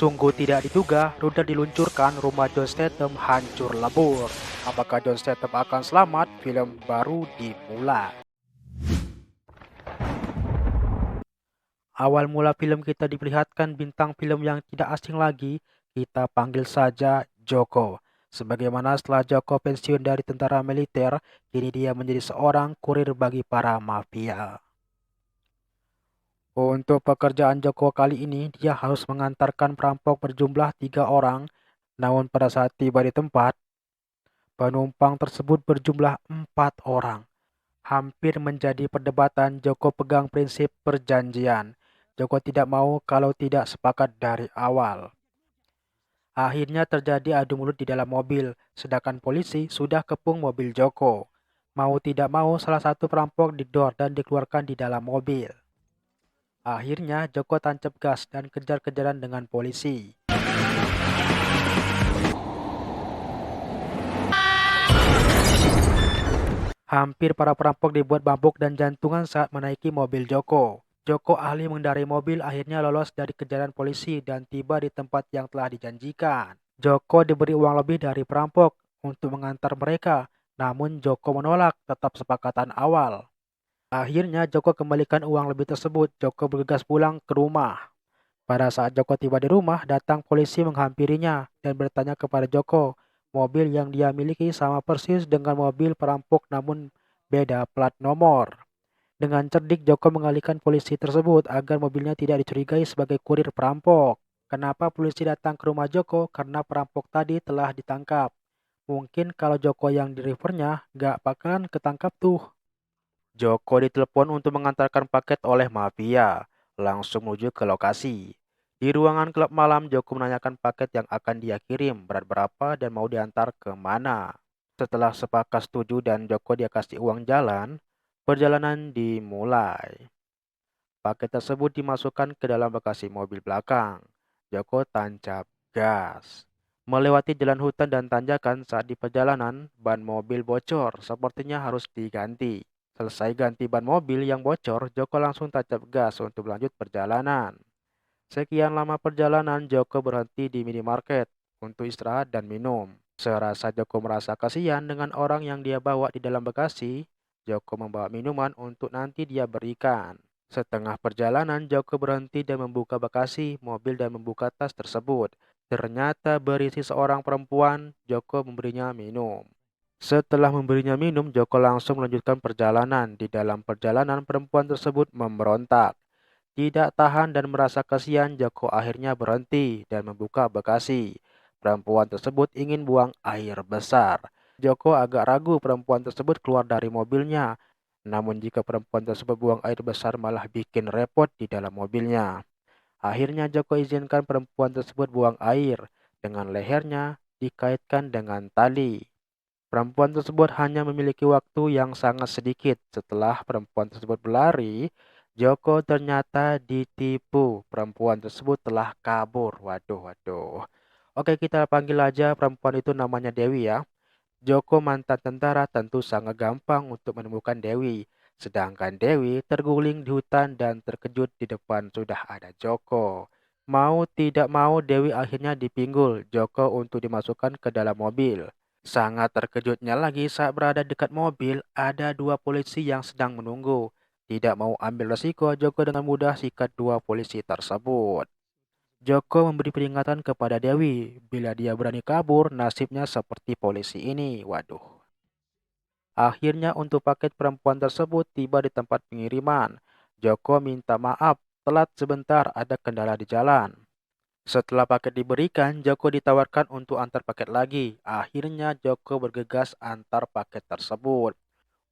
Sungguh tidak diduga, rudal diluncurkan, rumah John Statham hancur lebur. Apakah John Statham akan selamat? Film baru dimulai. Awal mula film kita diperlihatkan bintang film yang tidak asing lagi, kita panggil saja Joko. Sebagaimana setelah Joko pensiun dari tentara militer, kini dia menjadi seorang kurir bagi para mafia. Untuk pekerjaan Joko kali ini, dia harus mengantarkan perampok berjumlah 3 orang. Namun pada saat tiba di tempat, penumpang tersebut berjumlah 4 orang. Hampir menjadi perdebatan, Joko pegang prinsip perjanjian. Joko tidak mau kalau tidak sepakat dari awal. Akhirnya terjadi adu mulut di dalam mobil, sedangkan polisi sudah kepung mobil Joko. Mau tidak mau, salah satu perampok didor dan dikeluarkan di dalam mobil. Akhirnya Joko tancap gas dan kejar-kejaran dengan polisi. Hampir para perampok dibuat mabuk dan jantungan saat menaiki mobil Joko. Joko ahli mengendarai mobil akhirnya lolos dari kejaran polisi dan tiba di tempat yang telah dijanjikan. Joko diberi uang lebih dari perampok untuk mengantar mereka, namun Joko menolak tetap sepakatan awal. Akhirnya Joko kembalikan uang lebih tersebut. Joko bergegas pulang ke rumah. Pada saat Joko tiba di rumah, datang polisi menghampirinya dan bertanya kepada Joko. Mobil yang dia miliki sama persis dengan mobil perampok namun beda plat nomor. Dengan cerdik Joko mengalihkan polisi tersebut agar mobilnya tidak dicurigai sebagai kurir perampok. Kenapa polisi datang ke rumah Joko? Karena perampok tadi telah ditangkap. Mungkin kalau Joko yang di rivernya, gak bakalan ketangkap tuh. Joko ditelepon untuk mengantarkan paket oleh mafia, langsung menuju ke lokasi. Di ruangan klub malam, Joko menanyakan paket yang akan dia kirim, berat berapa dan mau diantar ke mana. Setelah sepakat setuju dan Joko dia kasih uang jalan, perjalanan dimulai. Paket tersebut dimasukkan ke dalam bagasi mobil belakang. Joko tancap gas. Melewati jalan hutan dan tanjakan saat di perjalanan, ban mobil bocor, sepertinya harus diganti. Selesai ganti ban mobil yang bocor, Joko langsung tancap gas untuk lanjut perjalanan. Sekian lama perjalanan, Joko berhenti di minimarket untuk istirahat dan minum. Serasa Joko merasa kasihan dengan orang yang dia bawa di dalam bagasi, Joko membawa minuman untuk nanti dia berikan. Setengah perjalanan, Joko berhenti dan membuka bagasi mobil dan membuka tas tersebut. Ternyata berisi seorang perempuan. Joko memberinya minum. Setelah memberinya minum, Joko langsung melanjutkan perjalanan. Di dalam perjalanan, perempuan tersebut memberontak. Tidak tahan dan merasa kasihan, Joko akhirnya berhenti dan membuka bagasi. Perempuan tersebut ingin buang air besar. Joko agak ragu perempuan tersebut keluar dari mobilnya. Namun jika perempuan tersebut buang air besar malah bikin repot di dalam mobilnya. Akhirnya Joko izinkan perempuan tersebut buang air. Dengan lehernya dikaitkan dengan tali. Perempuan tersebut hanya memiliki waktu yang sangat sedikit. Setelah perempuan tersebut berlari, Joko ternyata ditipu. Perempuan tersebut telah kabur. Waduh, waduh. Oke, kita panggil aja perempuan itu namanya Dewi ya. Joko mantan tentara tentu sangat gampang untuk menemukan Dewi. Sedangkan Dewi terguling di hutan dan terkejut di depan sudah ada Joko. Mau tidak mau Dewi akhirnya dipinggul Joko untuk dimasukkan ke dalam mobil. Sangat terkejutnya lagi saat berada dekat mobil, ada 2 polisi yang sedang menunggu. Tidak mau ambil resiko, Joko dengan mudah sikat 2 polisi tersebut. Joko memberi peringatan kepada Dewi, bila dia berani kabur, nasibnya seperti polisi ini. Waduh. Akhirnya untuk paket perempuan tersebut tiba di tempat pengiriman. Joko minta maaf, telat sebentar ada kendala di jalan. Setelah paket diberikan, Joko ditawarkan untuk antar paket lagi. Akhirnya Joko bergegas antar paket tersebut.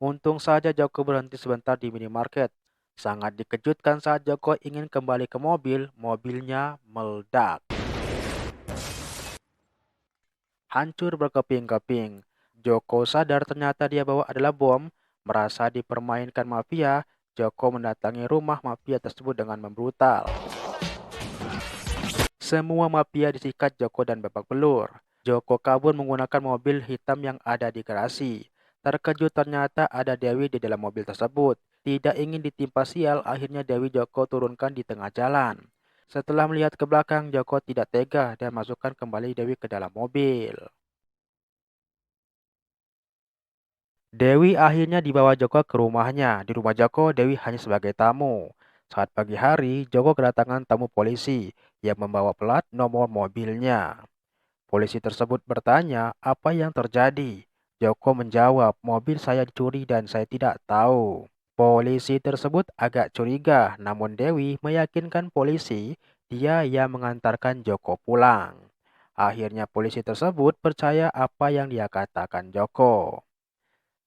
Untung saja Joko berhenti sebentar di minimarket. Sangat dikejutkan saat Joko ingin kembali ke mobil, mobilnya meledak. Hancur berkeping-keping. Joko sadar ternyata dia bawa adalah bom. Merasa dipermainkan mafia, Joko mendatangi rumah mafia tersebut dengan membrutal. Semua mafia disikat Joko dan babak belur. Joko kabur menggunakan mobil hitam yang ada di garasi. Terkejut ternyata ada Dewi di dalam mobil tersebut. Tidak ingin ditimpa sial, akhirnya Dewi Joko turunkan di tengah jalan. Setelah melihat ke belakang, Joko tidak tega dan masukkan kembali Dewi ke dalam mobil. Dewi akhirnya dibawa Joko ke rumahnya. Di rumah Joko, Dewi hanya sebagai tamu. Saat pagi hari, Joko kedatangan tamu polisi yang membawa plat nomor mobilnya. Polisi tersebut bertanya apa yang terjadi. Joko menjawab, mobil saya dicuri dan saya tidak tahu. Polisi tersebut agak curiga, namun Dewi meyakinkan polisi dia yang mengantarkan Joko pulang. Akhirnya polisi tersebut percaya apa yang dia katakan Joko.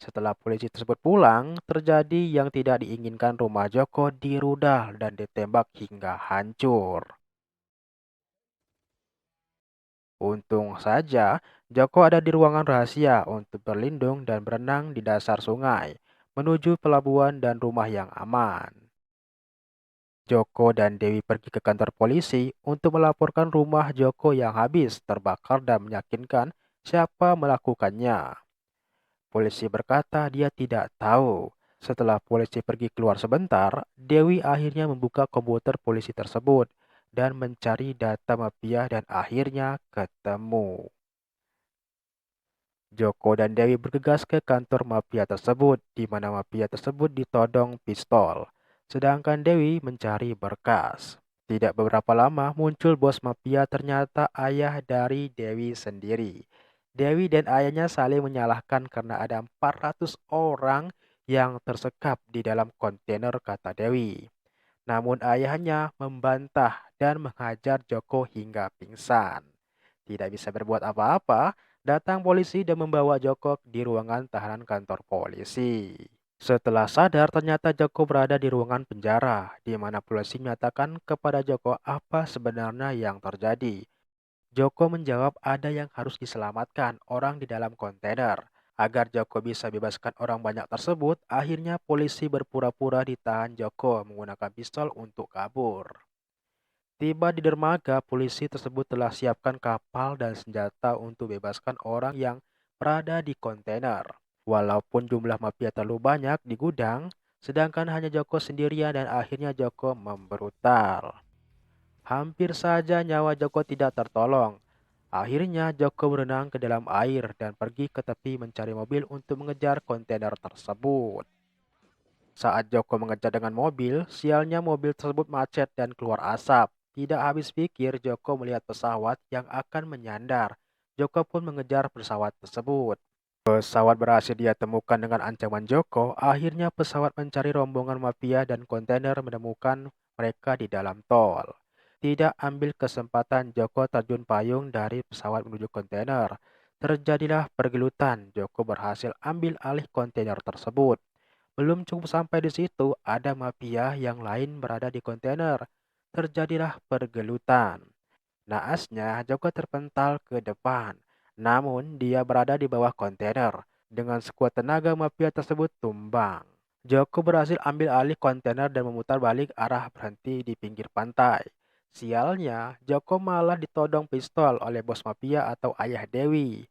Setelah polisi tersebut pulang, terjadi yang tidak diinginkan, rumah Joko dirudal dan ditembak hingga hancur. Untung saja, Joko ada di ruangan rahasia untuk berlindung dan berenang di dasar sungai, menuju pelabuhan dan rumah yang aman. Joko dan Dewi pergi ke kantor polisi untuk melaporkan rumah Joko yang habis terbakar dan meyakinkan siapa melakukannya. Polisi berkata dia tidak tahu. Setelah polisi pergi keluar sebentar, Dewi akhirnya membuka komputer polisi tersebut dan mencari data mafia dan akhirnya ketemu. Joko dan Dewi bergegas ke kantor mafia tersebut, di mana mafia tersebut ditodong pistol. Sedangkan Dewi mencari berkas. Tidak beberapa lama muncul bos mafia, ternyata ayah dari Dewi sendiri. Dewi dan ayahnya saling menyalahkan karena ada 400 orang yang tersekap di dalam kontainer, kata Dewi. Namun ayahnya membantah dan menghajar Joko hingga pingsan. Tidak bisa berbuat apa-apa, datang polisi dan membawa Joko di ruangan tahanan kantor polisi. Setelah sadar, ternyata Joko berada di ruangan penjara, di mana polisi menyatakan kepada Joko apa sebenarnya yang terjadi. Joko menjawab ada yang harus diselamatkan, orang di dalam kontainer. Agar Joko bisa bebaskan orang banyak tersebut, akhirnya polisi berpura-pura ditahan Joko menggunakan pistol untuk kabur. Tiba di dermaga, polisi tersebut telah siapkan kapal dan senjata untuk bebaskan orang yang berada di kontainer. Walaupun jumlah mafia terlalu banyak di gudang, sedangkan hanya Joko sendirian dan akhirnya Joko membrutal. Hampir saja nyawa Joko tidak tertolong. Akhirnya Joko berenang ke dalam air dan pergi ke tepi mencari mobil untuk mengejar kontainer tersebut. Saat Joko mengejar dengan mobil, sialnya mobil tersebut macet dan keluar asap. Tidak habis pikir, Joko melihat pesawat yang akan menyandar. Joko pun mengejar pesawat tersebut. Pesawat berhasil dia temukan dengan ancaman Joko. Akhirnya pesawat mencari rombongan mafia dan kontainer menemukan mereka di dalam tol. Tidak ambil kesempatan, Joko terjun payung dari pesawat menuju kontainer. Terjadilah pergelutan. Joko berhasil ambil alih kontainer tersebut. Belum cukup sampai di situ, ada mafia yang lain berada di kontainer. Terjadilah pergelutan. Naasnya, Joko terpental ke depan. Namun, dia berada di bawah kontainer. Dengan sekuat tenaga, mafia tersebut tumbang. Joko berhasil ambil alih kontainer dan memutar balik arah berhenti di pinggir pantai. Sialnya, Joko malah ditodong pistol oleh bos mafia atau ayah Dewi.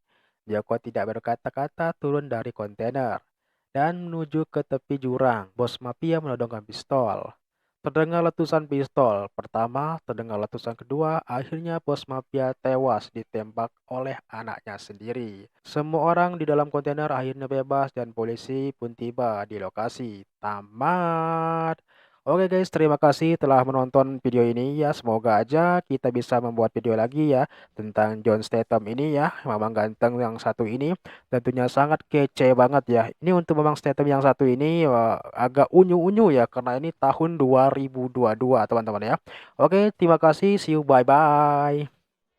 Joko tidak berkata-kata turun dari kontainer dan menuju ke tepi jurang. Bos mafia menodongkan pistol. Terdengar letusan pistol pertama, terdengar letusan kedua, akhirnya bos mafia tewas ditembak oleh anaknya sendiri. Semua orang di dalam kontainer akhirnya bebas dan polisi pun tiba di lokasi. Tamat. Oke guys, terima kasih telah menonton video ini ya. Semoga aja kita bisa membuat video lagi ya tentang John Statham ini ya, Mamang ganteng yang satu ini. Tentunya sangat kece banget ya. Ini untuk Mamang Statham yang satu ini agak unyu-unyu ya karena ini tahun 2022 teman-teman ya. Oke, terima kasih. See you, bye-bye.